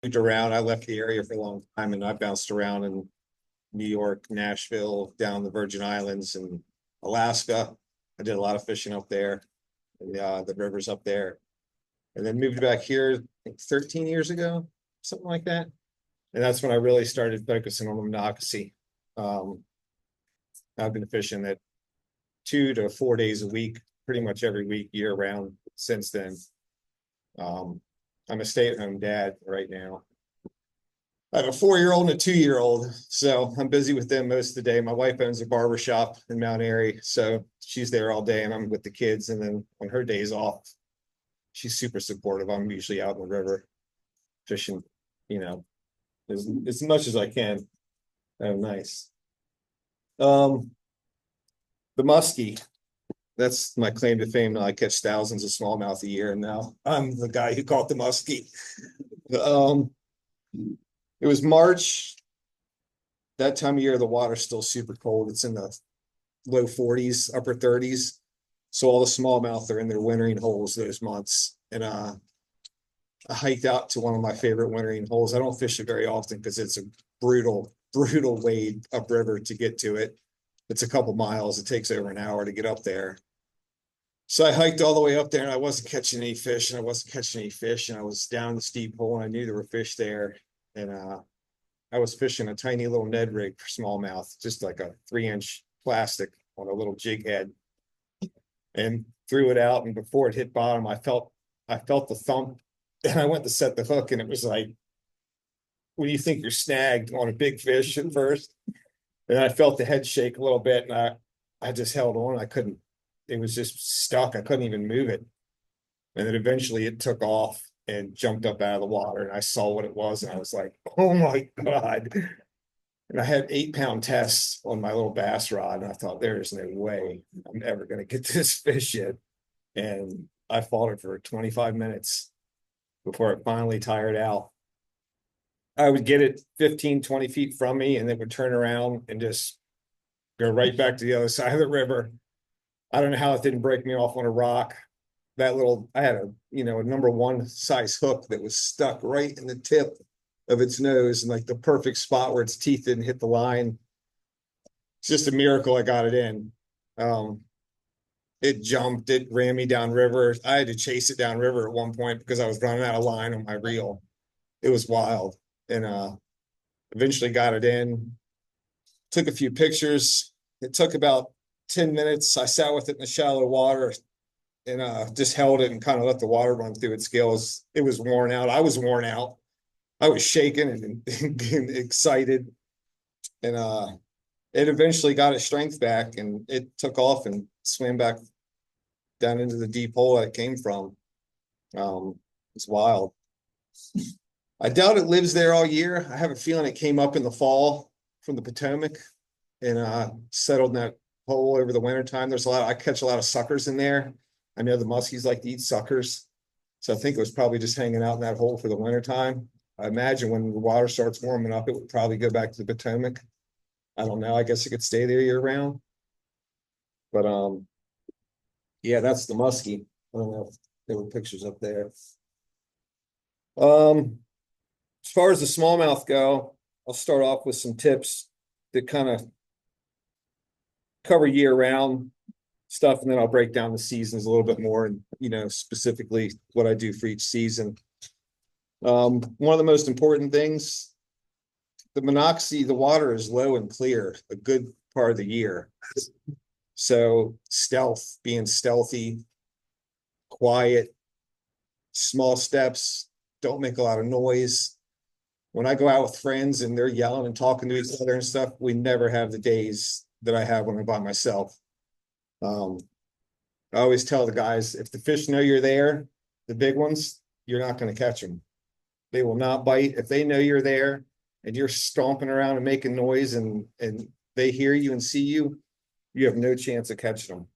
moved around. I left the area for a long time, and I bounced around in New York, Nashville, down the Virgin Islands, and Alaska. I did a lot of fishing up there, and the rivers up there, and then moved back here I think 13 years ago, something like that. And that's when I really started focusing on Monocacy. Um, I've been fishing it 2 to 4 days a week, pretty much every week, year round since then. Um, I'm a stay-at-home dad right now. I have a 4-year-old and a 2-year-old, so I'm busy with them most of the day. My wife owns a barber shop in Mount Airy, so she's there all day, and I'm with the kids. And then on her days off, she's super supportive. I'm usually out in the river fishing, you know, as much as I can. Oh, nice. Um, the musky, that's my claim to fame. Now I catch thousands of smallmouth a year, and now I'm the guy who caught the musky. Um, it was March. That time of year, the water's still super cold. It's in the low 40s, upper 30s. So all the smallmouth are in their wintering holes those months. And I hiked out to one of my favorite wintering holes. I don't fish it very often because it's a brutal, brutal wade upriver to get to it. It's a couple miles. It takes over an hour to get up there. So I hiked all the way up there, and I wasn't catching any fish, and I wasn't catching any fish, and I was down the steep hole, and I knew there were fish there. And I was fishing a tiny little Ned rig for smallmouth, just like a 3-inch plastic on a little jig head, and threw it out. And before it hit bottom, I felt the thump, and I went to set the hook, and it was like when you think you're snagged on a big fish at first. And I felt the head shake a little bit, and I just held on. I couldn't. It was just stuck. I couldn't even move it. And then eventually it took off and jumped up out of the water, and I saw what it was, and I was like, "Oh my God." And I had 8-pound tests on my little bass rod, and I thought, there's no way I'm ever going to get this fish yet. And I fought it for 25 minutes before it finally tired out. I would get it 15, 20 feet from me, and it would turn around and just go right back to the other side of the river. I don't know how it didn't break me off on a rock. I had a number one size hook that was stuck right in the tip of its nose, and like the perfect spot where its teeth didn't hit the line. It's just a miracle I got it in. Um, it jumped, it ran me down river. I had to chase it down river at one point because I was running out of line on my reel. It was wild. And eventually got it in, took a few pictures. It took about 10 minutes. I sat with it in the shallow water and just held it and kind of let the water run through its gills. It was worn out. I was worn out. I was shaking and excited. And it eventually got its strength back, and it took off and swam back down into the deep hole that it came from. It's wild. I doubt it lives there all year. I have a feeling it came up in the fall from the Potomac and settled in that hole over the wintertime. I catch a lot of suckers in there. I know the muskies like to eat suckers. So I think it was probably just hanging out in that hole for the wintertime. I imagine when the water starts warming up, it would probably go back to the Potomac. I don't know. I guess it could stay there year round. But yeah, that's the muskie. I don't know if there were pictures up there. As far as the smallmouth go, I'll start off with some tips that kind of cover year round stuff, and then I'll break down the seasons a little bit more, and specifically what I do for each season. One of the most important things, the Monocacy, the water is low and clear a good part of the year. So being stealthy, quiet, small steps, don't make a lot of noise. When I go out with friends and they're yelling and talking to each other and stuff, we never have the days that I have when I'm by myself. I always tell the guys, if the fish know you're there, the big ones, you're not going to catch them. They will not bite. If they know you're there and you're stomping around and making noise and they hear you and see you, you have no chance of catching them.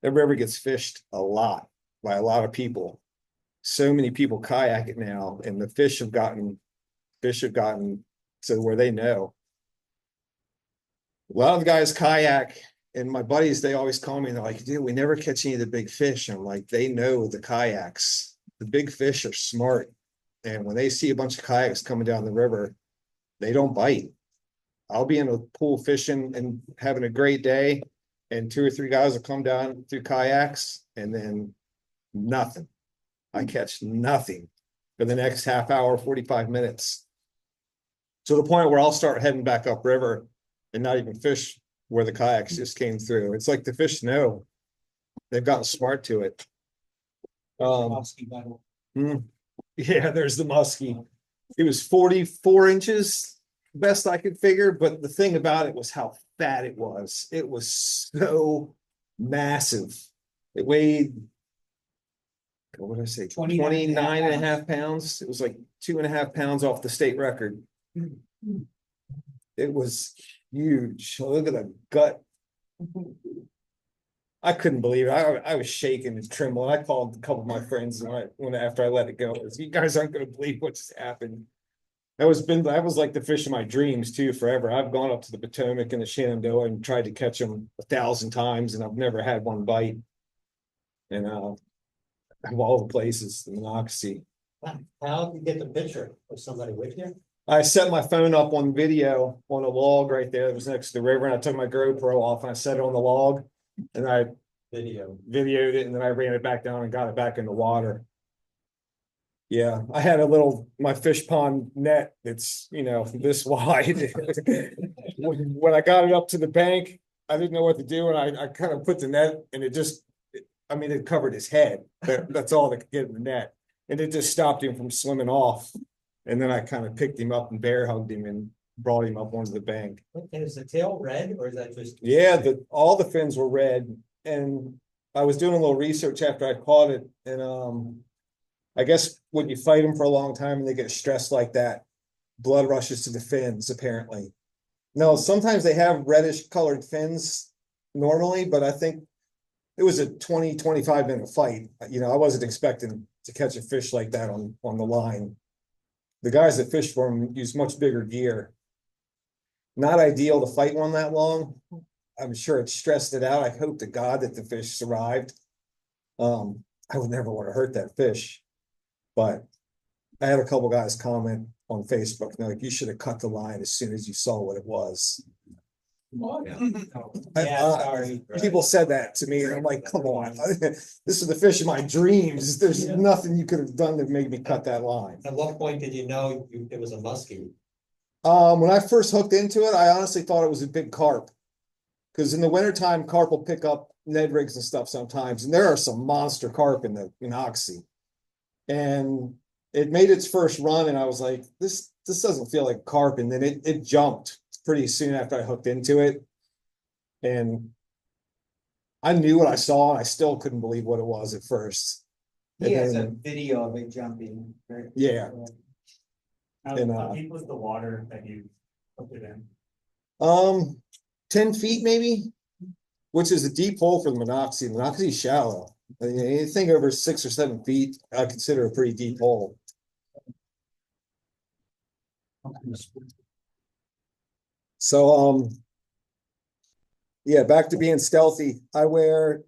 That river gets fished a lot by a lot of people. So many people kayak it now, and the fish have gotten to where they know. A lot of the guys kayak, and my buddies, they always call me and they're like, dude, we never catch any of the big fish. And I'm like, they know the kayaks. The big fish are smart. And when they see a bunch of kayaks coming down the river, they don't bite. I'll be in a pool fishing and having a great day, and 2 or 3 guys will come down through kayaks, and then nothing. I catch nothing for the next half hour, 45 minutes. To the point where I'll start heading back upriver and not even fish where the kayaks just came through. It's like the fish know. They've gotten smart to it. Yeah, there's the musky. It was 44 inches, best I could figure. But the thing about it was how fat it was. It was so massive. It weighed, what did I say? 29 and a half pounds. It was like 2.5 pounds off the state record. It was huge. Look at the gut. I couldn't believe it. I was shaking and trembling. I called a couple of my friends when after I let it go. You guys aren't going to believe what just happened. That was like the fish of my dreams too forever. I've gone up to the Potomac and the Shenandoah and tried to catch them 1,000 times, and I've never had one bite. And of all the places, the Monocacy. How did you get the picture? Was somebody with you? I set my phone up on video on a log right there that was next to the river, and I took my GoPro off and I set it on the log, and I videoed it, and then I ran it back down and got it back in the water. Yeah, I had my fish pond net that's, this wide. When I got it up to the bank, I didn't know what to do, and I kind of put the net, and it covered his head. That's all that could get in the net. And it just stopped him from swimming off. And then I kind of picked him up and bear hugged him and brought him up onto the bank. And is the tail red, or is that just? Yeah, all the fins were red. And I was doing a little research after I caught it. And I guess when you fight them for a long time and they get stressed like that, blood rushes to the fins, apparently. No, sometimes they have reddish colored fins normally, but I think it was a 20-25 minute fight. I wasn't expecting to catch a fish like that on the line. The guys that fish for them use much bigger gear. Not ideal to fight one that long. I'm sure it stressed it out. I hope to God that the fish survived. I would never want to hurt that fish. But I had a couple guys comment on Facebook, and they're like, you should have cut the line as soon as you saw what it was. Sorry. People said that to me, and I'm like, come on. This is the fish of my dreams. There's nothing you could have done to make me cut that line. At what point did you know it was a musky? When I first hooked into it, I honestly thought it was a big carp. Because in the wintertime, carp will pick up Ned rigs and stuff sometimes, and there are some monster carp in the Monocacy. And it made its first run, and I was like, this doesn't feel like carp. And then it jumped pretty soon after I hooked into it. And I knew what I saw, and I still couldn't believe what it was at first. He has a video of it jumping. Right? Yeah. How deep was the water that you hooked it in? 10 feet maybe, which is a deep hole for the Monocacy. The Monocacy is shallow. Anything over 6 or 7 feet, I consider a pretty deep hole. So, yeah, back to being stealthy. I wear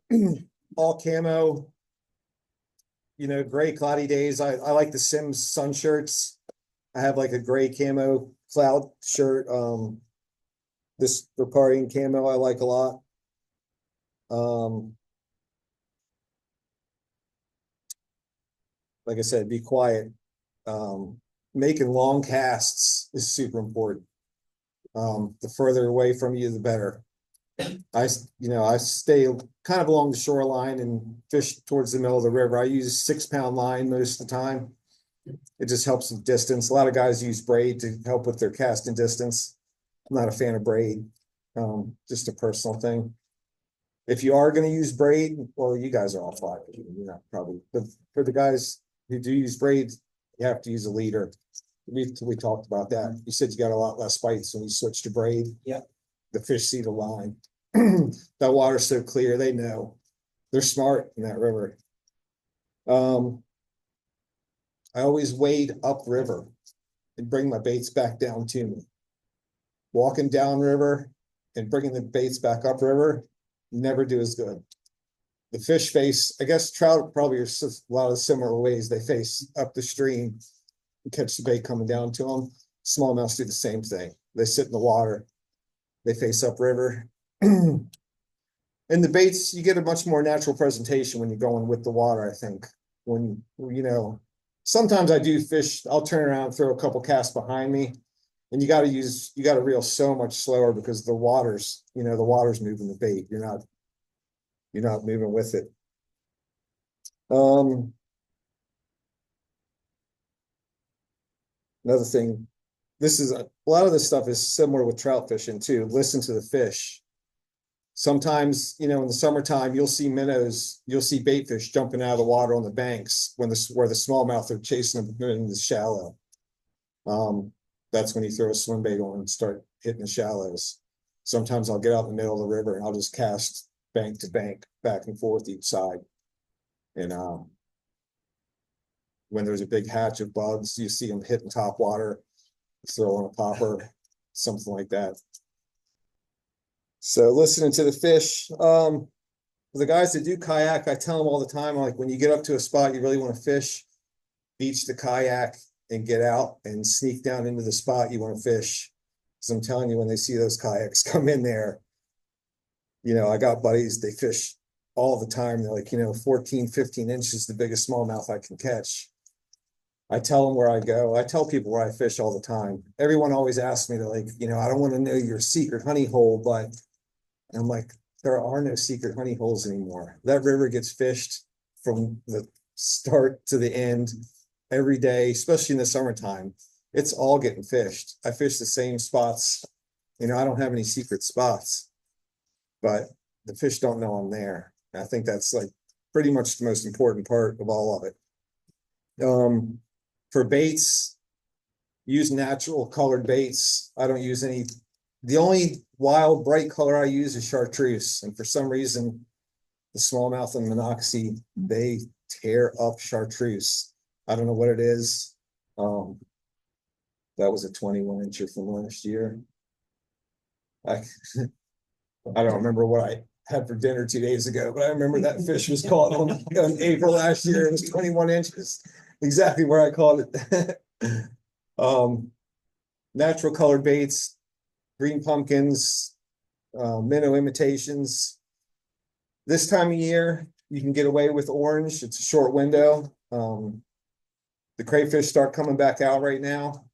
all camo, gray cloudy days. I like the Sims sun shirts. I have like a gray camo cloud shirt. This Riparian camo I like a lot. Like I said, be quiet. Making long casts is super important. The further away from you, the better. I stay kind of along the shoreline and fish towards the middle of the river. I use a 6-pound line most of the time. It just helps with distance. A lot of guys use braid to help with their casting distance. I'm not a fan of braid. Just a personal thing. If you are going to use braid, well, you guys are all fine. You're not probably, but for the guys who do use braid, you have to use a leader. We talked about that. You said you got a lot less bites when you switch to braid. Yep. The fish see the line. That water's so clear, they know. They're smart in that river. I always wade upriver and bring my baits back down to me. Walking downriver and bringing the baits back upriver, never do as good. The fish face, I guess trout probably are a lot of similar ways they face up the stream. catch the bait coming down to them. Smallmouths do the same thing. They sit in the water. They face upriver. And the baits, you get a much more natural presentation when you're going with the water, I think. When, you know, sometimes I do fish, I'll turn around, throw a couple casts behind me. And you gotta reel so much slower because the water's moving the bait. You're not moving with it. Another thing, this is a lot of this stuff is similar with trout fishing too. Listen to the fish. Sometimes, in the summertime, you'll see minnows, you'll see bait fish jumping out of the water on the banks where the smallmouth are chasing them in the shallow. That's when you throw a swim bait on and start hitting the shallows. Sometimes I'll get out in the middle of the river and I'll just cast bank to bank, back and forth each side. And when there's a big hatch of bugs, you see them hitting top water, throw on a popper, something like that. So listening to the fish, the guys that do kayak, I tell them all the time, like when you get up to a spot you really want to fish, beach the kayak and get out and sneak down into the spot you want to fish. Because I'm telling you, when they see those kayaks come in there, I got buddies, they fish all the time. They're like, 14, 15 inches, the biggest smallmouth I can catch. I tell them where I go. I tell people where I fish all the time. Everyone always asks me to I don't want to know your secret honey hole, but I'm like, there are no secret honey holes anymore. That river gets fished from the start to the end every day, especially in the summertime. It's all getting fished. I fish the same spots. I don't have any secret spots, but the fish don't know I'm there. I think that's pretty much the most important part of all of it. For baits, use natural colored baits. I don't use any. The only wild bright color I use is chartreuse, and for some reason, the smallmouth and Monocacy, they tear up chartreuse. I don't know what it is. That was a 21 incher from last year. I don't remember what I had for dinner 2 days ago, but I remember that fish was caught on April last year. It was 21 inches, exactly where I caught it. Natural colored baits, green pumpkins, minnow imitations. This time of year, you can get away with orange. It's a short window. The crayfish start coming back out right now.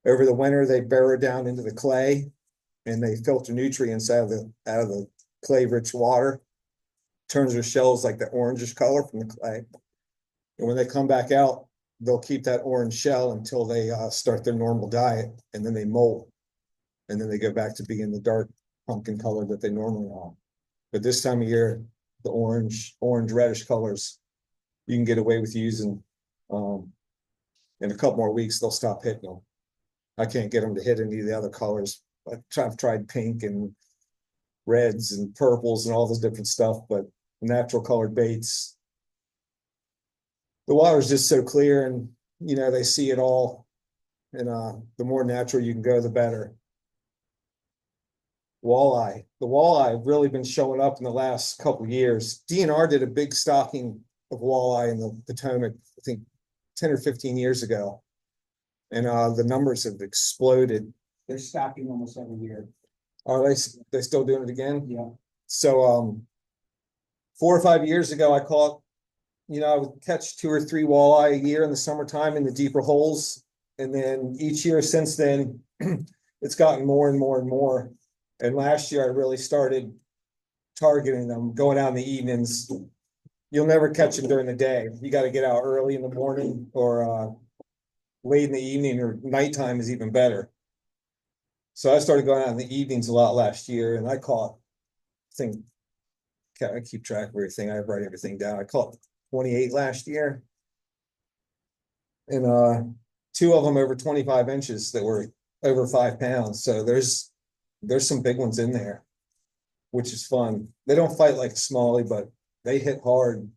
Over the winter, they burrow down into the clay and they filter nutrients out of the clay-rich water. Turns their shells like the orangish color from the clay. And when they come back out, they'll keep that orange shell until they start their normal diet, and then they molt. And then they go back to being the dark pumpkin color that they normally are. But this time of year, the orange reddish colors, you can get away with using. In a couple more weeks, they'll stop hitting them. I can't get them to hit any of the other colors. I've tried pink and reds and purples and all this different stuff, but natural colored baits, the water's just so clear, and they see it all. And the more natural you can go, the better. Walleye. The walleye have really been showing up in the last couple of years. DNR did a big stocking of walleye in the Potomac, I think 10 or 15 years ago. And the numbers have exploded. They're stocking almost every year. Are they still doing it again? Yeah. So 4 or 5 years ago, I caught, I would catch 2 or 3 walleye a year in the summertime in the deeper holes. And then each year since then, it's gotten more and more and more. And last year I really started targeting them, going out in the evenings. You'll never catch them during the day. You got to get out early in the morning or late in the evening, or nighttime is even better. So I started going out in the evenings a lot last year, and I caught, I keep track of everything. I write everything down. I caught 28 last year, and 2 of them over 25 inches that were over 5 pounds. So there's some big ones in there, which is fun. They don't fight like a smallie, but they hit hard,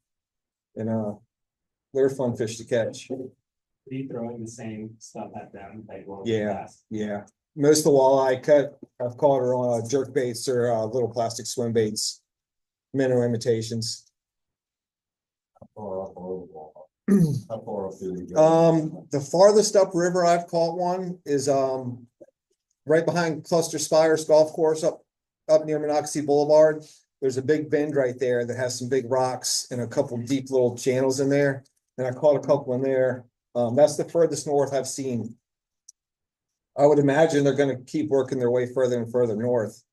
and they're a fun fish to catch. Are you throwing the same stuff at them? Yeah. Most of the walleye I've caught are on jerk baits or little plastic swim baits, minnow imitations. How far up do you go? The farthest upriver I've caught one is, right behind Cluster Spires Golf Course up near Monocacy Boulevard. There's a big bend right there that has some big rocks and a couple deep little channels in there. And I caught a couple in there. That's the furthest north I've seen. I would imagine they're gonna keep working their way further and further north.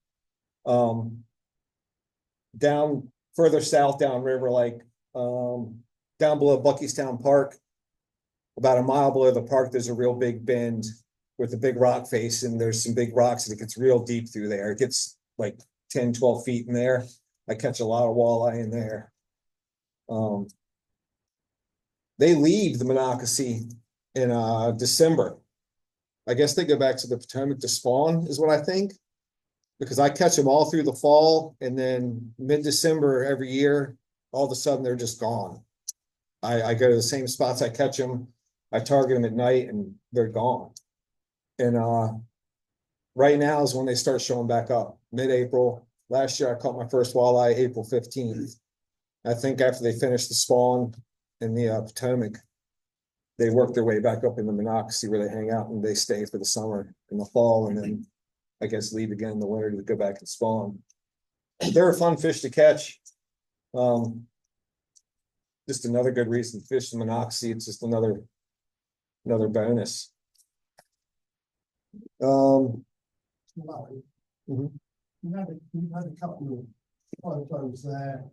Down further south downriver, like, down below Buckystown Park, about a mile below the park, there's a real big bend with a big rock face, and there's some big rocks, and it gets real deep through there. It gets like 10, 12 feet in there. I catch a lot of walleye in there. They leave the Monocacy in December. I guess they go back to the Potomac to spawn, is what I think. Because I catch them all through the fall, and then mid-December every year, all of a sudden they're just gone. I go to the same spots I catch them, I target them at night, and they're gone. And right now is when they start showing back up, mid-April. Last year I caught my first walleye April 15th. I think after they finish the spawn in the Potomac, they work their way back up in the Monocacy where they hang out, and they stay for the summer and the fall, and then I guess leave again in the winter to go back and spawn. They're a fun fish to catch. Just another good reason to fish the Monocacy. It's just another bonus. Well, Mhm. You've had a couple of photos there.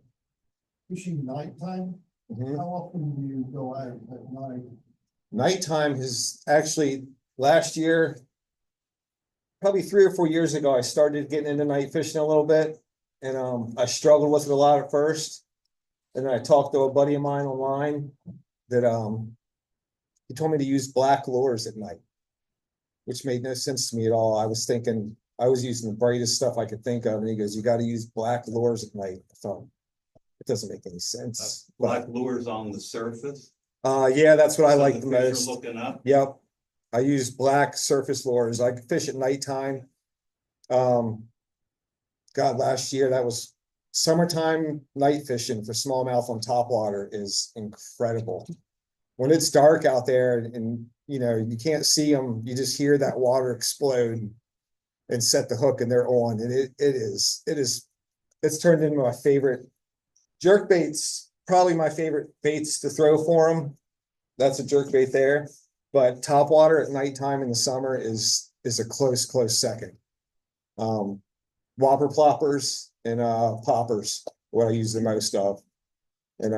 Fishing nighttime, Mhm. how often do you go out at night? Nighttime is actually last year, probably 3 or 4 years ago, I started getting into night fishing a little bit. And I struggled with it a lot at first. And then I talked to a buddy of mine online that he told me to use black lures at night, which made no sense to me at all. I was thinking I was using the brightest stuff I could think of, and he goes, "You got to use black lures at night." I thought, it doesn't make any sense. Black lures on the surface? Yeah, that's what I So like the the fish are most. Looking up? Yep. I use black surface lures. I could fish at nighttime. God, last year that was summertime night fishing for smallmouth on topwater is incredible. When it's dark out there and you can't see them, you just hear that water explode and set the hook, and they're on. And it's turned into my favorite jerk baits, probably my favorite baits to throw for them. That's a jerk bait there. But topwater at nighttime in the summer is a close second. Whopper ploppers and poppers, what I use the most of. And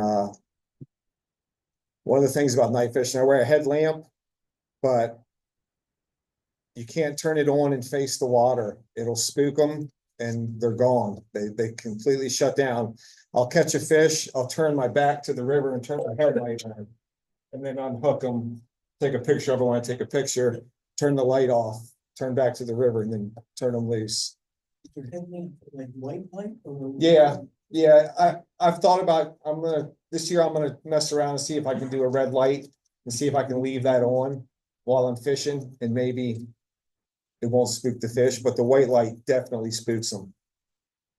one of the things about night fishing, I wear a headlamp, but you can't turn it on and face the water. It'll spook them and they're gone. They completely shut down. I'll catch a fish, I'll turn my back to the river and turn my headlight on, and then unhook them, take a picture of it when I take a picture, turn the light off, turn back to the river, and then turn them loose. Like white light? Yeah, I've thought about, this year I'm gonna mess around and see if I can do a red light and see if I can leave that on while I'm fishing, and maybe it won't spook the fish, but the white light definitely spooks them.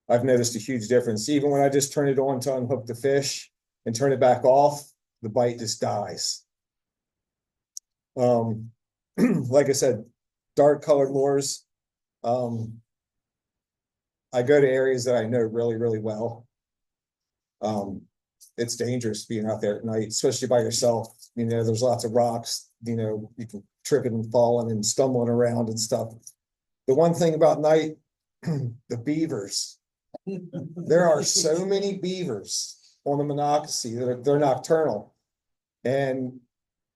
I've noticed a huge difference. Even when I just turn it on to unhook the fish and turn it back off, the bite just dies. Like I said, dark colored lures. I go to areas that I know really well. It's dangerous being out there at night, especially by yourself. There's lots of rocks, you can trip and falling and stumbling around and stuff. The one thing about night, the beavers. There are so many beavers on the Monocacy that they're nocturnal. And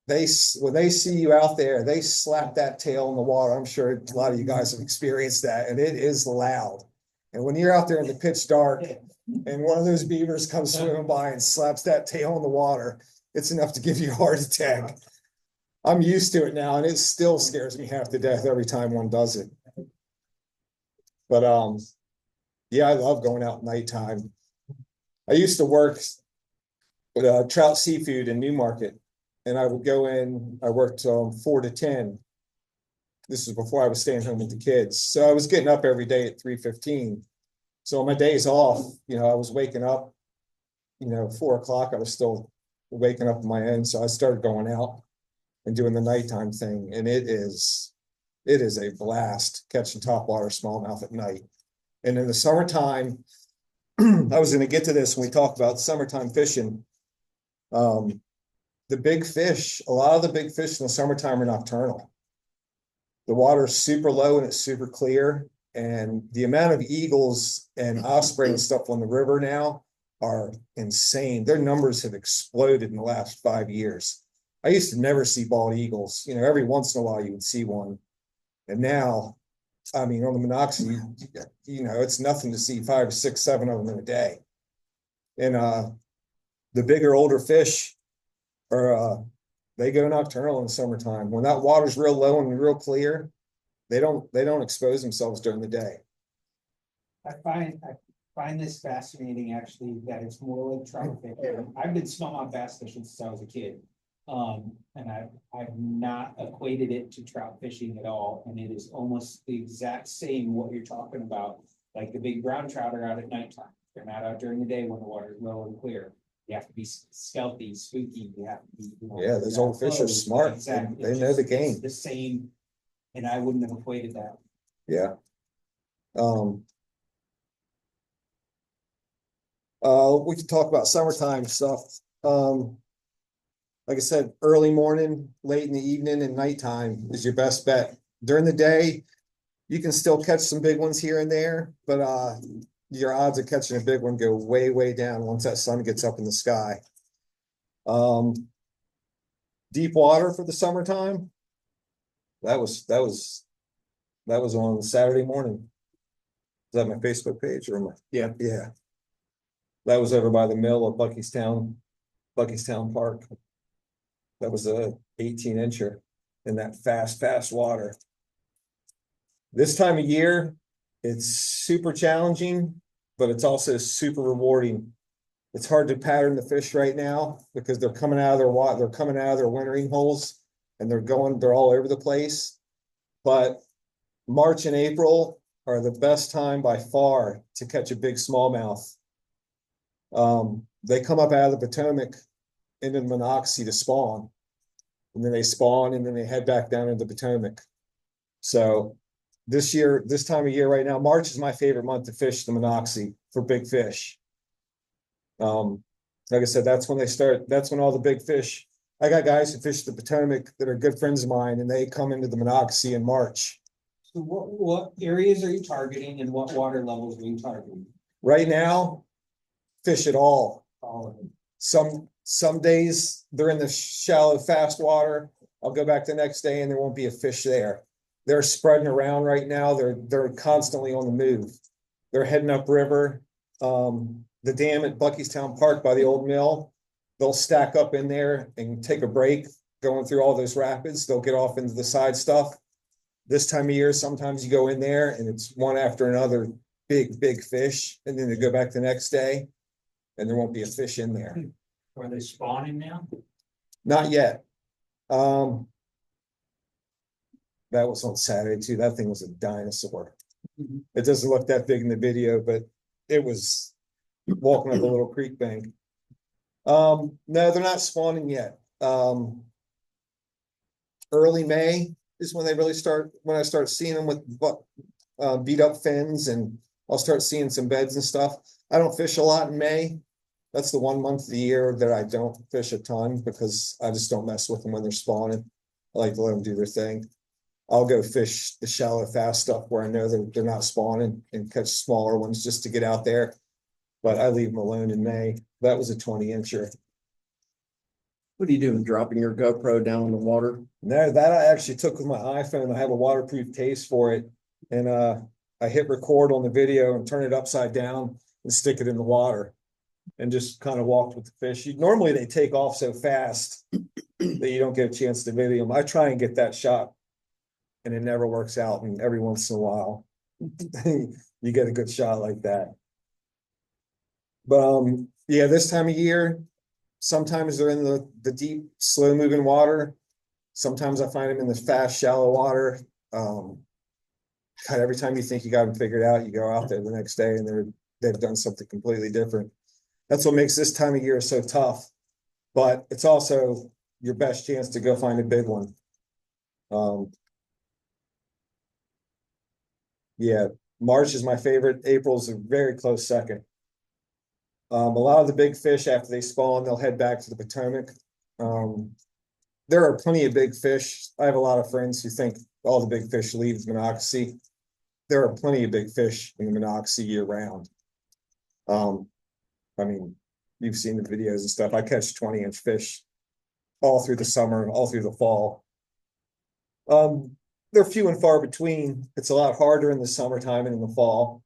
when they see you out there, they slap that tail in the water. I'm sure a lot of you guys have experienced that, and it is loud. And when you're out there in the pitch dark and one of those beavers comes swimming by and slaps that tail in the water, it's enough to give you a heart attack. I'm used to it now, and it still scares me half to death every time one does it. But yeah, I love going out nighttime. I used to work with Trout Seafood in Newmarket, and I would go in, I worked 4 to 10. This was before I was staying home with the kids. So I was getting up every day at 3:15. So on my days off, I was waking up, 4 o'clock, I was still waking up on my own, so I started going out and doing the nighttime thing, and it is a blast catching topwater smallmouth at night. And in the summertime, I was gonna get to this when we talk about summertime fishing. The big fish, a lot of the big fish in the summertime are nocturnal. The water's super low and it's super clear, and the amount of eagles and osprey and stuff on the river now are insane. Their numbers have exploded in the last 5 years. I used to never see bald eagles. You know, every once in a while you would see one. And now, I mean, on the Monocacy, you know, it's nothing to see 5, 6, 7 of them in a day. And the bigger, older fish are they go nocturnal in the summertime. When that water's real low and real clear, they don't expose themselves during the day. I find this fascinating, actually, that it's more like trout fishing. I've been smallmouth bass fishing since I was a kid. And I've not equated it to trout fishing at all, and it is almost the exact same what you're talking about. Like the big brown trout are out at nighttime. They're not out during the day when the water is low and clear. You have to be stealthy, spooky. You have to be, you know, Yeah, those old fish are smart. Exactly. They know the game. It's the same, and I wouldn't have equated that. Yeah. We can talk about summertime stuff. Like I said, early morning, late in the evening, and nighttime is your best bet. During the day, you can still catch some big ones here and there, but your odds of catching a big one go way, way down once that sun gets up in the sky. Deep water for the summertime. That was on Saturday morning. Is that my Facebook page or my? Yeah. That was over by the mill of Buckystown Park. That was a 18-incher in that fast water. This time of year, it's super challenging, but it's also super rewarding. It's hard to pattern the fish right now because they're coming out of their water, they're coming out of their wintering holes, and they're all over the place. But March and April are the best time by far to catch a big smallmouth. They come up out of the Potomac into the Monocacy to spawn, and then they spawn and then they head back down into the Potomac. So this time of year right now, March is my favorite month to fish the Monocacy for big fish. Like I said, that's when all the big fish. I got guys who fish the Potomac that are good friends of mine, and they come into the Monocacy in March. So what areas are you targeting, and what water levels are you targeting? Right now, fish it all. All of them. Some days they're in the shallow, fast water. I'll go back the next day and there won't be a fish there. They're spreading around right now. They're constantly on the move. They're heading upriver. The dam at Buckystown Park by the old mill, they'll stack up in there and take a break going through all those rapids. They'll get off into the side stuff. This time of year, sometimes you go in there and it's one after another big fish, and then they go back the next day and there won't be a fish in there. Are they spawning now? Not yet. That was on Saturday too. That thing was a dinosaur. It doesn't look that big in the video, but it was walking up a little creek bank. No, they're not spawning yet. Early May is when they really start, when I start seeing them with beat up fins, and I'll start seeing some beds and stuff. I don't fish a lot in May. That's the one month of the year that I don't fish a ton because I just don't mess with them when they're spawning. I like to let them do their thing. I'll go fish the shallow, fast stuff where I know they're not spawning and catch smaller ones just to get out there. But I leave them alone in May. That was a 20-incher. What are you doing? Dropping your GoPro down in the water? No, that I actually took with my iPhone. I have a waterproof case for it. And I hit record on the video and turn it upside down and stick it in the water and just kind of walked with the fish. Normally they take off so fast that you don't get a chance to video them. I try and get that shot and it never works out. And every once in a while you get a good shot like that. But yeah, this time of year, sometimes they're in the deep, slow moving water. Sometimes I find them in the fast, shallow water. God, every time you think you got them figured out, you go out there the next day and they've done something completely different. That's what makes this time of year so tough. But it's also your best chance to go find a big one. Yeah, March is my favorite. April's a very close second. A lot of the big fish, after they spawn, they'll head back to the Potomac. There are plenty of big fish. I have a lot of friends who think all the big fish leave Monocacy. There are plenty of big fish in the Monocacy year round. I mean, you've seen the videos and stuff. I catch 20-inch fish all through the summer, all through the fall. They're few and far between. It's a lot harder in the summertime and in the fall,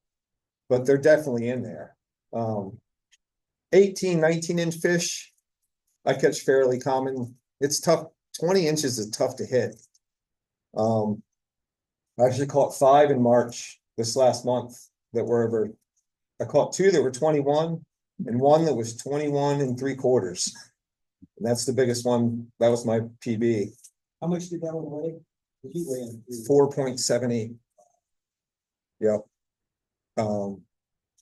but they're definitely in there. 18, 19-inch fish, I catch fairly common. It's tough. 20 inches is tough to hit. I actually caught 5 in March this last month that were over. I caught 2 that were 21 and 1 that was 21 3/4. And that's the biggest one. That was my PB. How much did that one weigh? Did you weigh in? 4.78. Yep.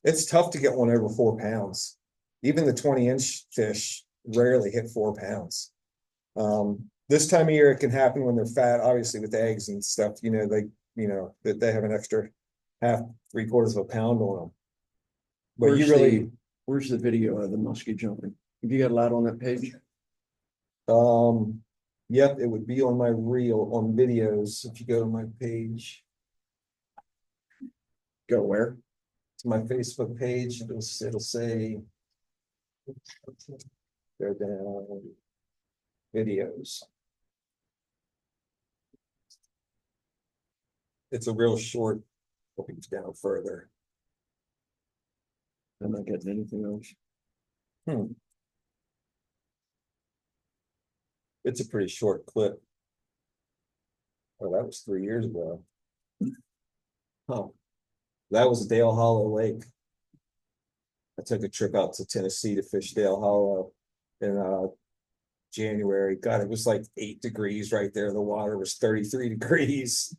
It's tough to get one over 4 pounds. Even the 20-inch fish rarely hit 4 pounds. This time of year, it can happen when they're fat, obviously with eggs and stuff, that they have an extra half, 3/4 of a pound on them. But Where's the video of the musky jumping? Have you got a lot on that page? Yep, it would be on my reel on videos. If you go to my page, Go where? to my Facebook page, it'll say go down videos. It's a real short, looking down further. I'm not getting anything else. It's a pretty short clip. Oh, that was 3 years ago. Huh. That was Dale Hollow Lake. I took a trip out to Tennessee to fish Dale Hollow in January. God, it was like 8 degrees right there. The water was 33 degrees.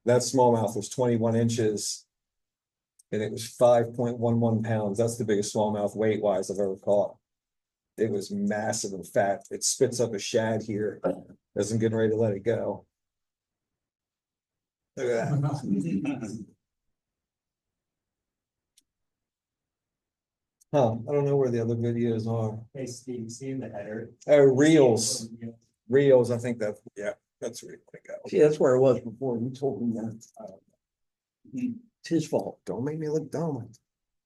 That smallmouth was 21 inches. And it was 5.11 pounds. That's the biggest smallmouth weight-wise I've ever caught. It was massive and fat. It spits up a shad here as I'm getting ready to let it go. Look at that. Huh, I don't know where the other videos are. Hey, Steve, seeing the header. Oh, reels. Reels, I think that's where you want to go. See, that's where I was before. You told me that. It's his fault. Don't make me look dumb.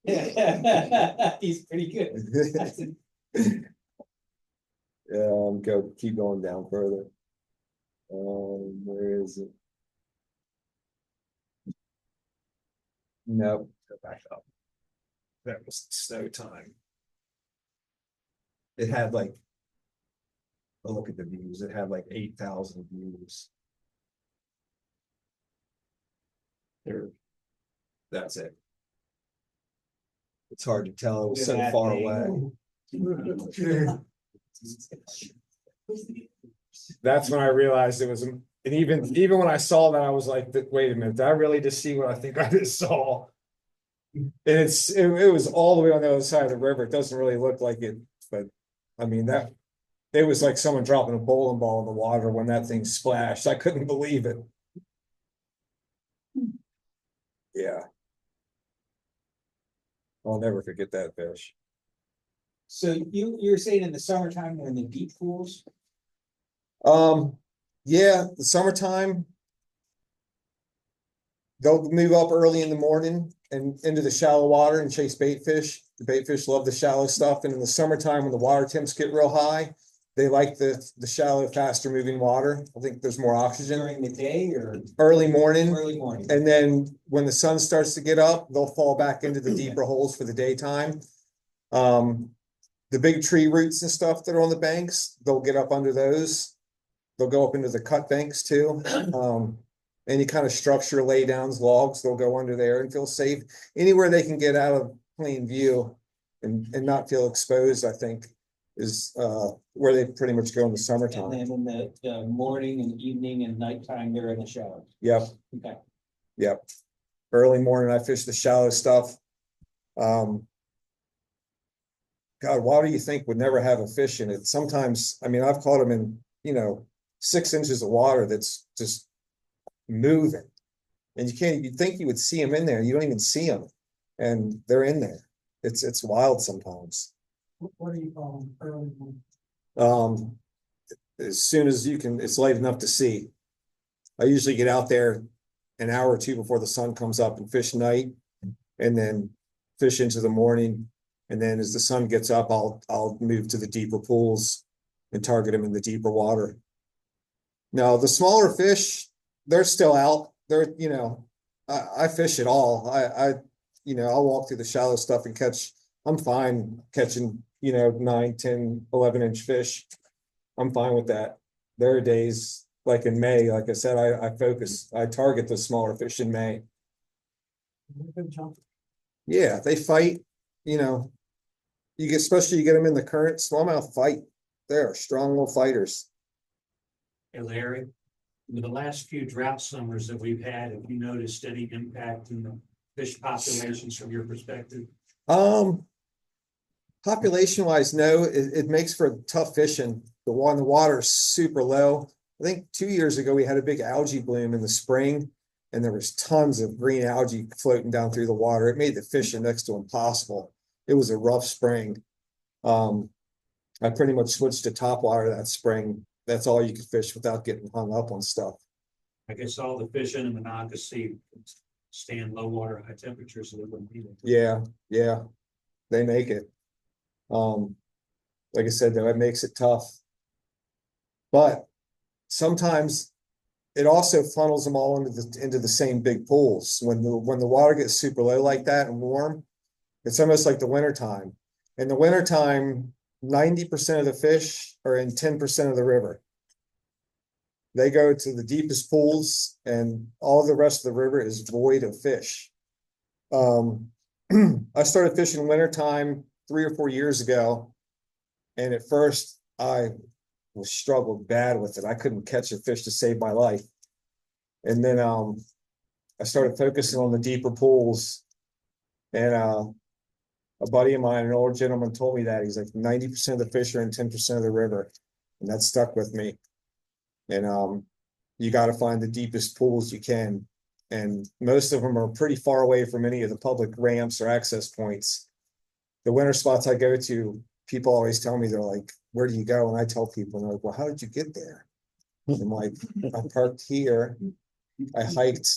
He's pretty good. Keep going down further. Where is it? Nope, go back up. That was snow time. It had like, oh, look at the views. It had like 8,000 views. There, that's it. It's hard to tell. It was so far away. That's when I realized it was, and even when I saw that, I was like, wait a minute, did I really just see what I think I just saw? And it was all the way on the other side of the river. It doesn't really look like it, but I mean it was like someone dropping a bowling ball in the water when that thing splashed. I couldn't believe it. Yeah. I'll never forget that fish. So you're saying in the summertime, they're in the deep pools? Yeah, the summertime. They'll move up early in the morning and into the shallow water and chase bait fish. The bait fish love the shallow stuff. And in the summertime, when the water temps get real high, they like the shallow, faster moving water. I think there's more oxygen. During the day or Early morning. early morning? And then when the sun starts to get up, they'll fall back into the deeper holes for the daytime. The big tree roots and stuff that are on the banks, they'll get up under those. They'll go up into the cut banks too. Any kind of structure, laydowns, logs, they'll go under there and feel safe. Anywhere they can get out of plain view and not feel exposed, I think, is where they pretty much go in the And summertime. then in the morning and evening and nighttime, they're in the shower. Yep, Okay. yep. Early morning, I fish the shallow stuff. God, water you think would never have a fish in it. Sometimes, I mean, I've caught them in, 6 inches of water that's just moving. And you think you would see them in there, you don't even see them. And they're in there. It's wild sometimes. What do you call them? Early morning? Um, as soon as you can, it's light enough to see. I usually get out there an hour or two before the sun comes up and fish night, and then fish into the morning. And then as the sun gets up, I'll move to the deeper pools and target them in the deeper water. Now, the smaller fish, they're still out. They're, I fish it all. I'll walk through the shallow stuff and catch. I'm fine catching, 9, 10, 11-inch fish. I'm fine with that. There are days like in May, like I said, I target the smaller fish in May. Good jump. Yeah, they fight, especially you get them in the current, smallmouth fight. They're strong little fighters. Hey Larry, with the last few drought summers that we've had, have you noticed any impact in the fish populations from your perspective? Population wise, no, it makes for tough fishing. The water is super low. I think 2 years ago, we had a big algae bloom in the spring, and there was tons of green algae floating down through the water. It made the fishing next to impossible. It was a rough spring. I pretty much switched to topwater that spring. That's all you could fish without getting hung up on stuff. I guess all the fish in the Monocacy stand low water, high temperatures, so they wouldn't need it. Yeah, they make it. Like I said, though, it makes it tough. But sometimes it also funnels them all into the same big pools. When the water gets super low like that and warm, it's almost like the wintertime. In the wintertime, 90% of the fish are in 10% of the river. They go to the deepest pools, and all the rest of the river is void of fish. I started fishing wintertime 3 or 4 years ago, and at first I struggled bad with it. I couldn't catch a fish to save my life. And then I started focusing on the deeper pools, and a buddy of mine, an old gentleman, told me that. He's like, 90% of the fish are in 10% of the river. And that stuck with me. And you got to find the deepest pools you can. And most of them are pretty far away from any of the public ramps or access points. The winter spots I go to, people always tell me, they're like, where do you go? And I tell people, and they're like, well, how did you get there? I'm like, I parked here. I hiked,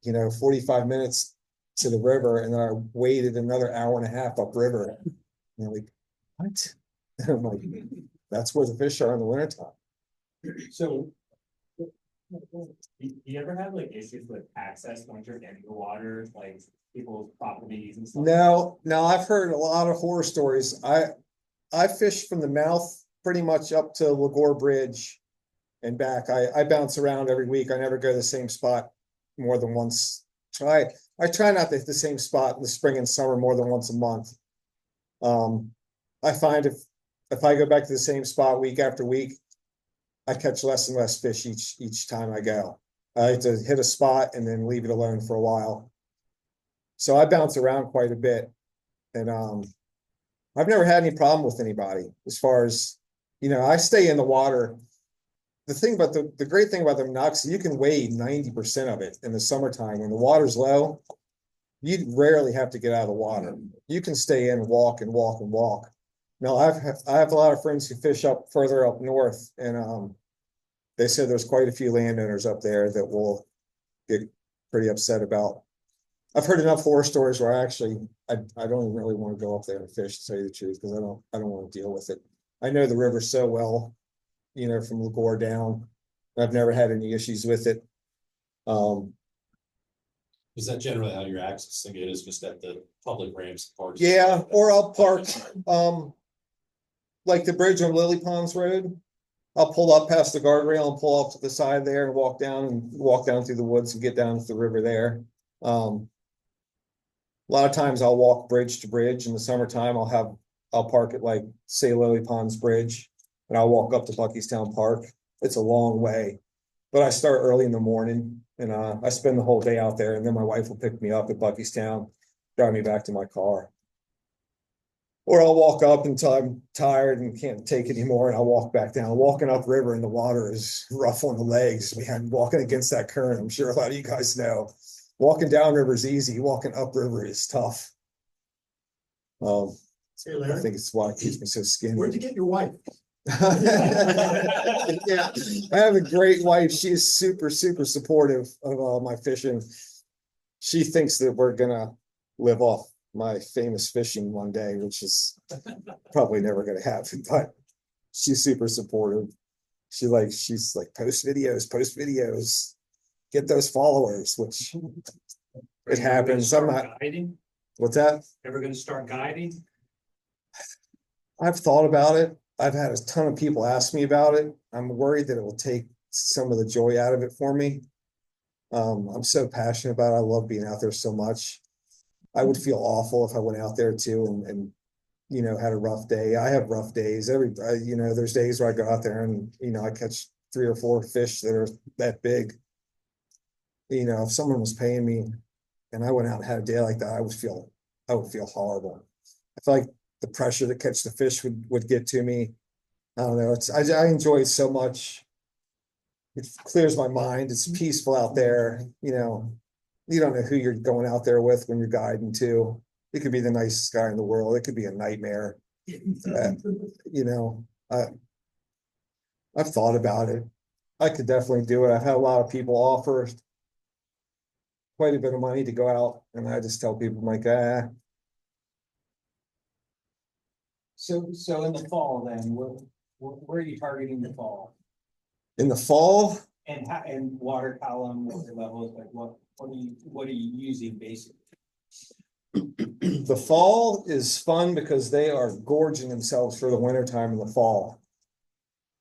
45 minutes to the river, and then I waited another hour and a half upriver. And they're like, what? And I'm like, that's where the fish are in the wintertime. So. You ever have like issues with access once you're in the water, like people's properties and stuff? No, I've heard a lot of horror stories. I fish from the mouth pretty much up to Lagore Bridge and back. I bounce around every week. I never go to the same spot more than once. I try not to hit the same spot in the spring and summer more than once a month. I find if I go back to the same spot week after week, I catch less and less fish each time I go. I like to hit a spot and then leave it alone for a while. So I bounce around quite a bit, and I've never had any problem with anybody as far as, I stay in the water. The thing about the great thing about the Monocacy, you can wade 90% of it in the summertime. When the water's low, you rarely have to get out of the water. You can stay in, walk and walk and walk. Now, I have a lot of friends who fish up further up north, and they said there's quite a few landowners up there that will get pretty upset about. I've heard enough horror stories where I don't even really want to go up there and fish, to tell you the truth, because I don't want to deal with it. I know the river so well, from Lagore down. I've never had any issues with it. Is that generally how you're accessing it, is just at the public ramps? Parks? Yeah, or I'll park, like the bridge on Lily Ponds Road. I'll pull up past the guardrail and pull off to the side there and walk down through the woods and get down to the river there. A lot of times I'll walk bridge to bridge. In the summertime, I'll park at, like, say, Lily Ponds Bridge, and I'll walk up to Buckystown Park. It's a long way, but I start early in the morning, and I spend the whole day out there, and then my wife will pick me up at Buckystown, drive me back to my car. Or I'll walk up until I'm tired and can't take anymore, and I'll walk back down. Walking upriver in the water is rough on the legs, man. Walking against that current, I'm sure a lot of you guys know. Walking downriver is easy. Walking upriver is tough. Say, I Larry, think it's why it keeps me so skinny. where'd you get your wife? Yeah, I have a great wife. She is super, super supportive of my fishing. She thinks that we're gonna live off my famous fishing one day, which is probably never gonna happen, but she's super supportive. She's like, post videos, get those followers, which it happens. I'm not, Guiding, what's that? ever gonna start guiding? I've thought about it. I've had a ton of people ask me about it. I'm worried that it will take some of the joy out of it for me. I'm so passionate about it. I love being out there so much. I would feel awful if I went out there too and you know, had a rough day. I have rough days. You know, there's days where I go out there and, you know, I catch 3 or 4 fish that are that big. You know, if someone was paying me and I went out and had a day like that, I would feel horrible. I feel like the pressure to catch the fish would get to me. I don't know. I enjoy it so much. It clears my mind. It's peaceful out there. You know, you don't know who you're going out there with when you're guiding to. It could be the nicest guy in the world. It could be a nightmare. You know, I've thought about it. I could definitely do it. I've had a lot of people offer quite a bit of money to go out, and I just tell people, I'm like, So in the fall then, where are you targeting the fall? in the fall, And water column, water levels, like what are you using basically? the fall is fun because they are gorging themselves for the winter time in the fall.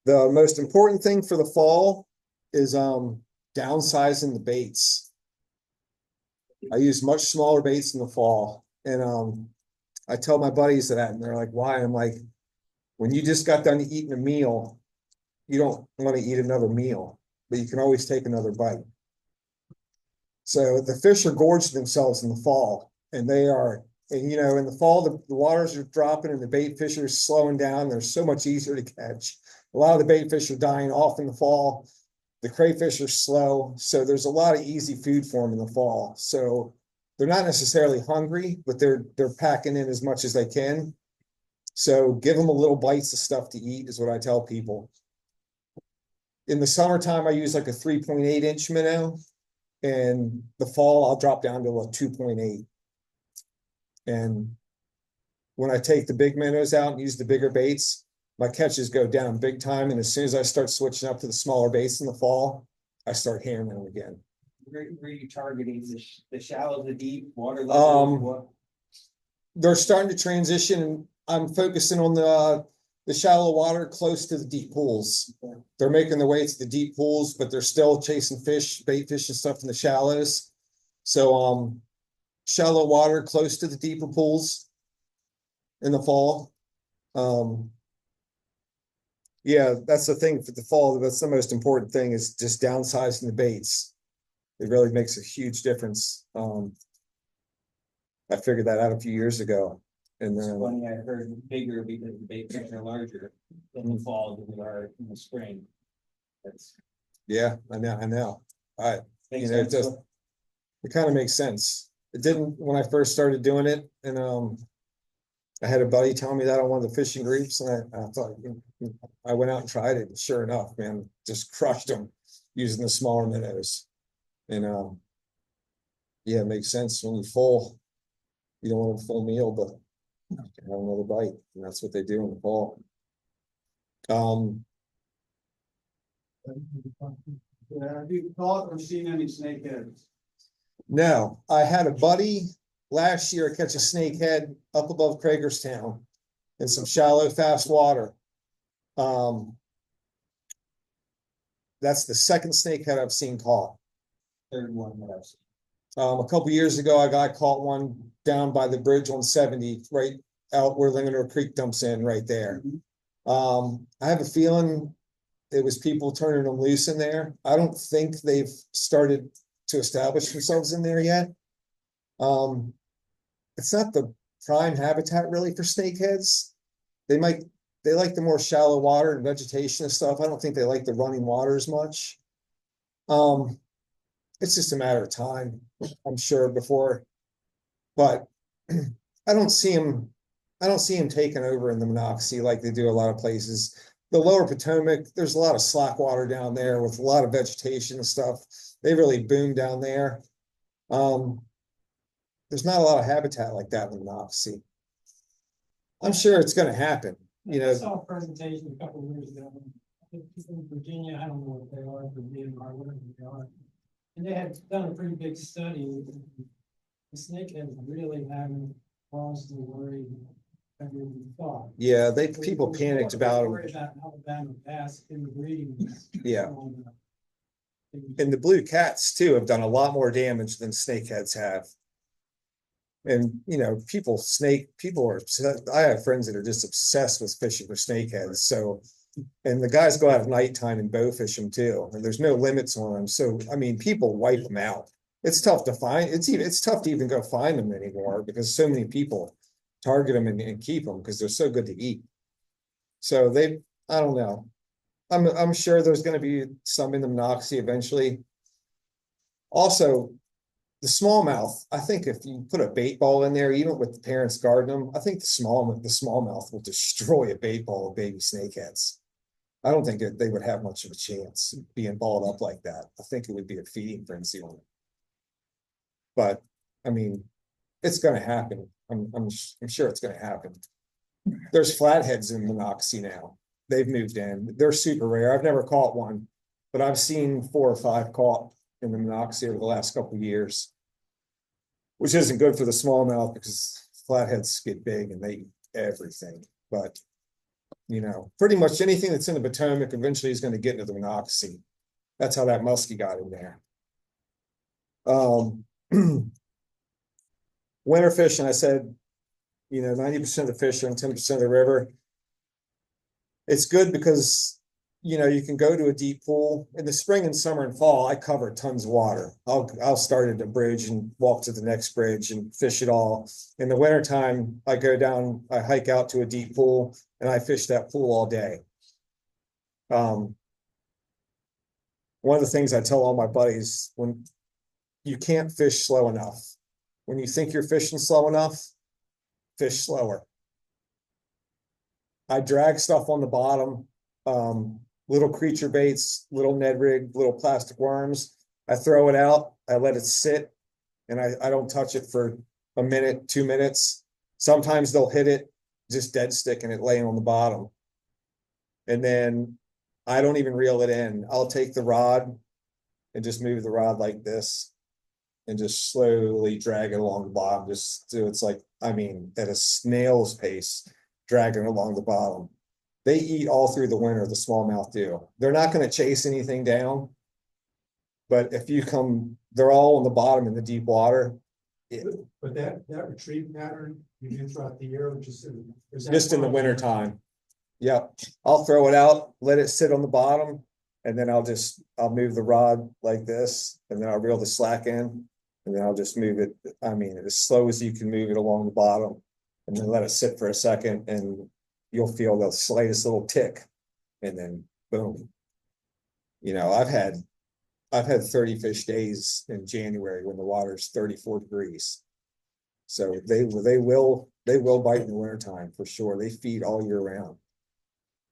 The most important thing for the fall is downsizing the baits. I use much smaller baits in the fall, and I tell my buddies that, and they're like, "Why?" I'm like, "When you just got done eating a meal, you don't want to eat another meal, but you can always take another bite." So the fish are gorging themselves in the fall, and they are, and you know, in the fall, the waters are dropping and the bait fish are slowing down. They're so much easier to catch. A lot of the bait fish are dying off in the fall. The crayfish are slow, so there's a lot of easy food for them in the fall. So they're not necessarily hungry, but they're packing in as much as they can. So give them a little bites of stuff to eat is what I tell people. In the summertime, I use like a 3.8 inch minnow. And the fall, I'll drop down to a 2.8. And when I take the big minnows out and use the bigger baits, my catches go down big time. And as soon as I start switching up to the smaller baits in the fall, I start hammering them again. Where are you targeting the shallow, the deep water level? What? They're starting to transition, and I'm focusing on the shallow water close to the deep pools. They're making their way to the deep pools, but they're still chasing fish, bait fish and stuff in the shallows. So shallow water close to the deeper pools in the fall. Yeah, that's the thing for the fall. That's the most important thing, is just downsizing the baits. It really makes a huge difference. I figured that out a few years ago. And It's then funny, I heard bigger because the bait fish are larger in the fall than they are in the spring. That's. yeah, I know. You Makes know, sense. it kind of makes sense. It didn't when I first started doing it, and I had a buddy telling me that on one of the fishing groups, and I thought, I went out and tried it, and sure enough, man, just crushed them using the smaller minnows. And yeah, it makes sense when you're full. You don't want a full meal, but have another bite, and that's what they do in the fall. Have you caught or seen any snakeheads? No, I had a buddy last year catch a snakehead up above Cragerstown in some shallow, fast water. That's the second snakehead I've seen caught. Third one that I've seen. A couple years ago, a guy caught one down by the bridge on 70, right out where Linganore Creek dumps in, right there. I have a feeling it was people turning them loose in there. I don't think they've started to establish themselves in there yet. It's not the prime habitat really for snakeheads. They like the more shallow water and vegetation and stuff. I don't think they like the running water as much. It's just a matter of time, I'm sure, before, but I don't see them taking over in the Monocacy like they do a lot of places. The lower Potomac, there's a lot of slack water down there with a lot of vegetation and stuff. They really boom down there. There's not a lot of habitat like that in the Monocacy. I'm sure it's gonna happen, you I know. saw a presentation a couple of years ago. I think it's in Virginia, I don't know what they are, Virginia or whatever they are. And they had done a pretty big study. The snakeheads really haven't caused the worry that we thought. Yeah, people panicked about Worried them. about Alabama bass inbreeding. Yeah. And the blue cats too have done a lot more damage than snakeheads have. And you know, I have friends that are just obsessed with fishing for snakeheads. So, and the guys go out at nighttime and bow fish them too, and there's no limits on them. So, I mean, people wipe them out. It's tough to find. It's tough to even go find them anymore because so many people target them and keep them because they're so good to eat. So I don't know. I'm sure there's going to be some in the Monocacy eventually. Also, the smallmouth, I think if you put a bait ball in there, even with the parents guarding them, I think the smallmouth will destroy a bait ball of baby snakeheads. I don't think they would have much of a chance being balled up like that. I think it would be a feeding frenzy on it. But I mean, it's going to happen. I'm sure it's going to happen. There's flatheads in Monocacy now. They've moved in. They're super rare. I've never caught one, but I've seen 4 or 5 caught in the Monocacy over the last couple of years, which isn't good for the smallmouth because flatheads get big and they eat everything. But you know, pretty much anything that's in the Potomac eventually is going to get into the Monocacy. That's how that musky got in there. Winter fishing, I said, you know, 90% of the fish are in 10% of the river. It's good because, you know, you can go to a deep pool in the spring and summer and fall. I cover tons of water. I'll start at a bridge and walk to the next bridge and fish it all. In the wintertime, I go down, I hike out to a deep pool and I fish that pool all day. One of the things I tell all my buddies, when you can't fish slow enough, when you think you're fishing slow enough, fish slower. I drag stuff on the bottom, little creature baits, little Ned rig, little plastic worms. I throw it out, I let it sit, and I don't touch it for a minute, 2 minutes. Sometimes they'll hit it, just dead sticking it laying on the bottom. And then I don't even reel it in. I'll take the rod and just move the rod like this and just slowly drag it along the bottom. Just so it's like, I mean, at a snail's pace, dragging along the bottom. They eat all through the winter, the smallmouth do. They're not going to chase anything down. But if you come, they're all on the bottom in the deep water. But that retrieve pattern you do throughout the year, just in the winter time. Yep. I'll throw it out, let it sit on the bottom, and then I'll move the rod like this, and then I'll reel the slack in, and then I'll just move it. I mean, as slow as you can move it along the bottom, and then let it sit for a second, and you'll feel the slightest little tick, and then boom. You know, I've had 30 fish days in January when the water's 34 degrees. So they will bite in the wintertime for sure. They feed all year round.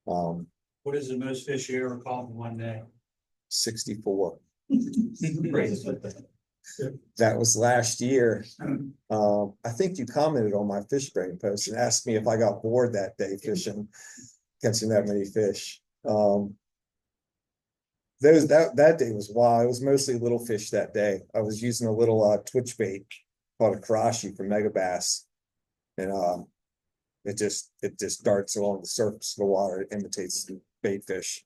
What is the most fish you ever caught in one day? 64. That was last year. I think you commented on my fish brain post and asked me if I got bored that day fishing, catching that many fish. That day was wild. It was mostly little fish that day. I was using a little twitch bait called a karashi from Mega Bass, and it just darts along the surface of the water. It imitates the bait fish.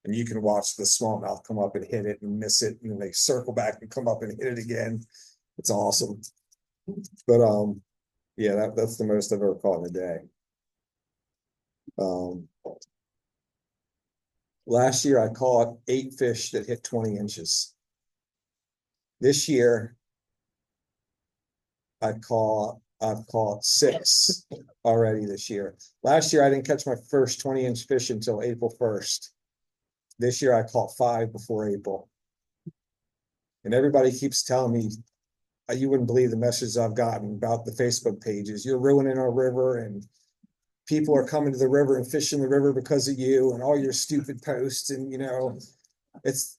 And you can watch the smallmouth come up and hit it and miss it, and then they circle back and come up and hit it again. It's awesome. But yeah, that's the most I've ever caught in a day. Last year I caught 8 fish that hit 20 inches. This year I caught I've caught 6 already this year. Last year, I didn't catch my first 20-inch fish until April 1st. This year I caught 5 before April. And everybody keeps telling me, you wouldn't believe the messages I've gotten about the Facebook pages. You're ruining our river, and people are coming to the river and fishing the river because of you and all your stupid posts. And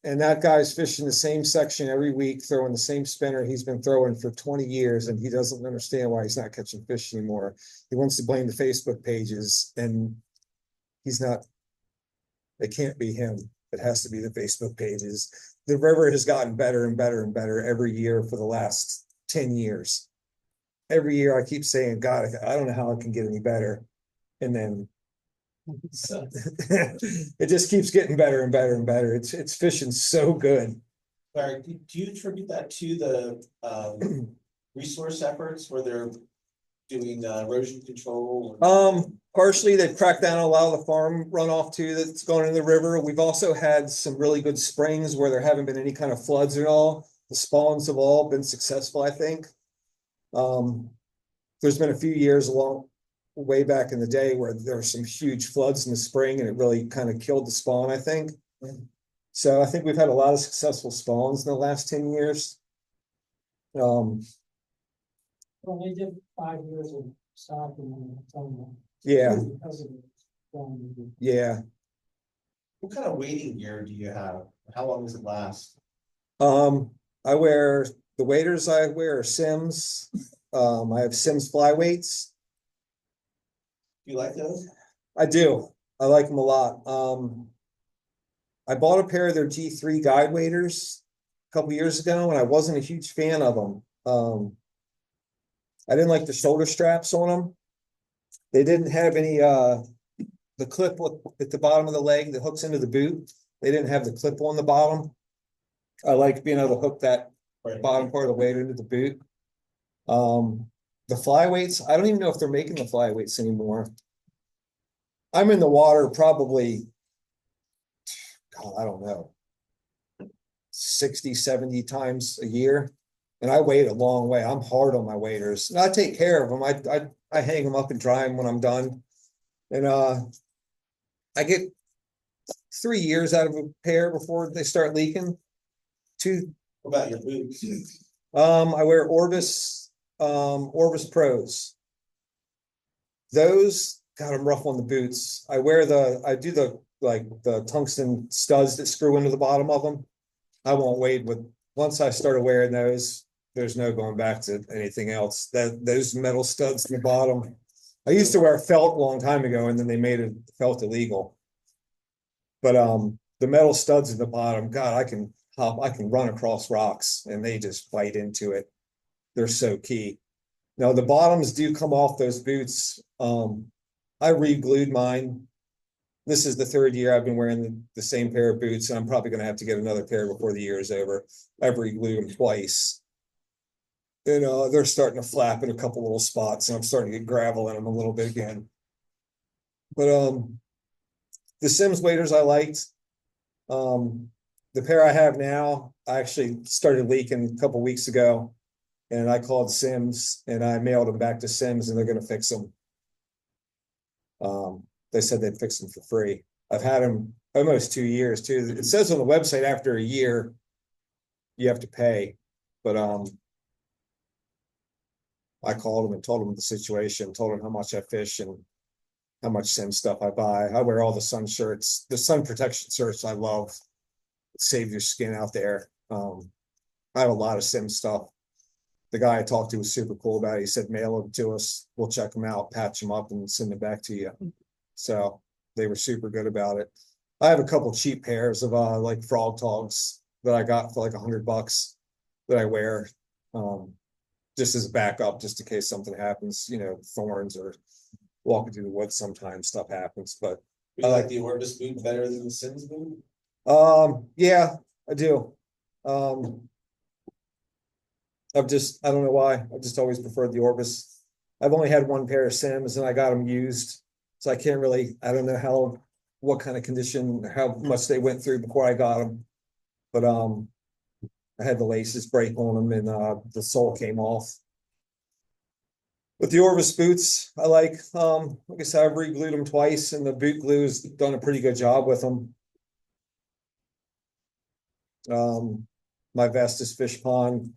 and that guy's fishing the same section every week, throwing the same spinner he's been throwing for 20 years, and he doesn't understand why he's not catching fish anymore. He wants to blame the Facebook pages, and he's not. It can't be him. It has to be the Facebook pages. The river has gotten better and better and better every year for the last 10 years. Every year I keep saying, God, I don't know how it can get any better. And then it just keeps getting better and better and better. It's fishing so good. Larry, do you attribute that to the resource efforts where they're doing erosion control? Partially they've cracked down on a lot of the farm runoff too that's going into the river. We've also had some really good springs where there haven't been any kind of floods at all. The spawns have all been successful, I think. There's been a few years along way back in the day where there were some huge floods in the spring and it really kind of killed the spawn, I think. So I think we've had a lot of successful spawns in the last 10 years. Well, they did 5 years of stock and then Yeah, because of it. yeah. What kind of wading gear do you have? How long does it last? I wear the waders I wear are Sims. I have Sims flyweights. Do you like those? I do. I like them a lot. I bought a pair of their G3 guide waders a couple years ago, and I wasn't a huge fan of them. I didn't like the shoulder straps on them. They didn't have any the clip at the bottom of the leg that hooks into the boot. They didn't have the clip on the bottom. I like being able to hook that bottom part of the wader into the boot. The flyweights, I don't even know if they're making the flyweights anymore. I'm in the water probably, God, I don't know, 60, 70 times a year. And I wade a long way. I'm hard on my waders. And I take care of them. I hang them up and dry them when I'm done. And I get 3 years out of a pair before they start leaking. What about your boots? I wear Orbis Pros. Those, God, I'm rough on the boots. I do the tungsten studs that screw into the bottom of them. I won't wade with, once I started wearing those, there's no going back to anything else. Those metal studs in the bottom. I used to wear felt a long time ago, and then they made felt illegal. But the metal studs in the bottom, God, I can run across rocks and they just bite into it. They're so key. Now the bottoms do come off those boots. I re-glued mine. This is the 3rd year I've been wearing the same pair of boots, and I'm probably going to have to get another pair before the year is over. I've re-glued them twice. And they're starting to flap in a couple little spots, and I'm starting to get gravel in them a little bit again. But the Sims waders I liked. The pair I have now, I actually started leaking a couple weeks ago, and I called Sims and I mailed them back to Sims, and they're going to fix them. They said they'd fix them for free. I've had them almost 2 years too. It says on the website after a year you have to pay, but I called them and told them the situation, told them how much I fish and how much Sim stuff I buy. I wear all the sun shirts, the sun protection shirts I love. Save your skin out there. I have a lot of Sim stuff. The guy I talked to was super cool about it. He said, mail them to us. We'll check them out, patch them up, and send them back to you. So they were super good about it. I have a couple cheap pairs of like frog togs that I got for like $100 that I wear just as a backup, just in case something happens, thorns or walking through the woods, sometimes stuff happens. But Do you like the Orbis boot better than the Sims boot? yeah, I do. I don't know why. I just always preferred the Orbis. I've only had one pair of Sims and I got them used. So I don't know what kind of condition, how much they went through before I got them. But I had the laces break on them and the sole came off. With the Orvis boots, like I said, I've re-glued them twice and the boot glue has done a pretty good job with them. My Vestas fish pond,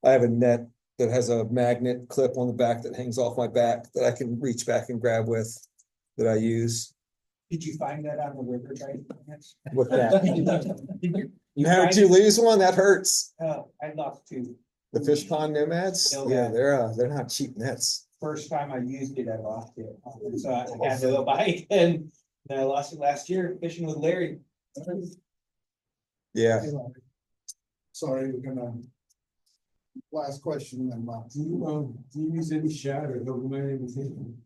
I have a net that has a magnet clip on the back that hangs off my back that I can reach back and grab with, that I use. Did you find that on the river, right? With that. You How find did you it? lose one? That hurts. Oh, I lost two. The fish pond nomads, yeah, they're not cheap nets. First time I used it, I lost it. So I had to go buy it and I lost it last year fishing with Larry. Yeah, Sorry, we're gonna. Last question then, Bob. Do you use any shad or anything?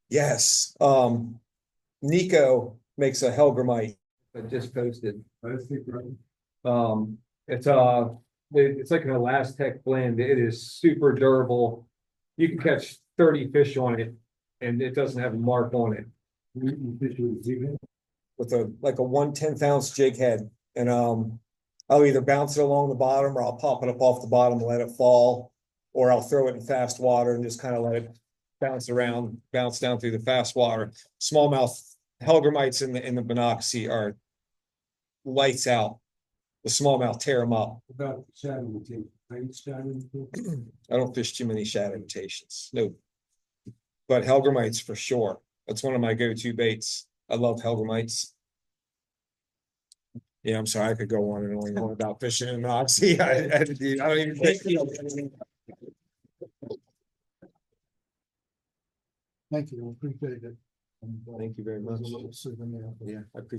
yes. Nico makes a Helgramite. I just posted. I think, right. It's like an Elastec blend. It is super durable. You can catch 30 fish on it and it doesn't have a mark on it. With a like a 1/10 ounce jig head. And I'll either bounce it along the bottom or I'll pop it up off the bottom and let it fall. Or I'll throw it in fast water and just kind of let it bounce around, bounce down through the fast water. Smallmouth Helgramites in the Monocacy are lights out. The smallmouth tear them up. About shad imitation. I don't fish too many shad imitations. No. But Helgramites for sure. That's one of my go-to baits. I love Helgramites. Yeah, I'm sorry, I could go on and on about fishing in Monocacy. I don't even think. Thank you, appreciate it. Thank you very much. There's a little souvenir. Yeah, I appreciate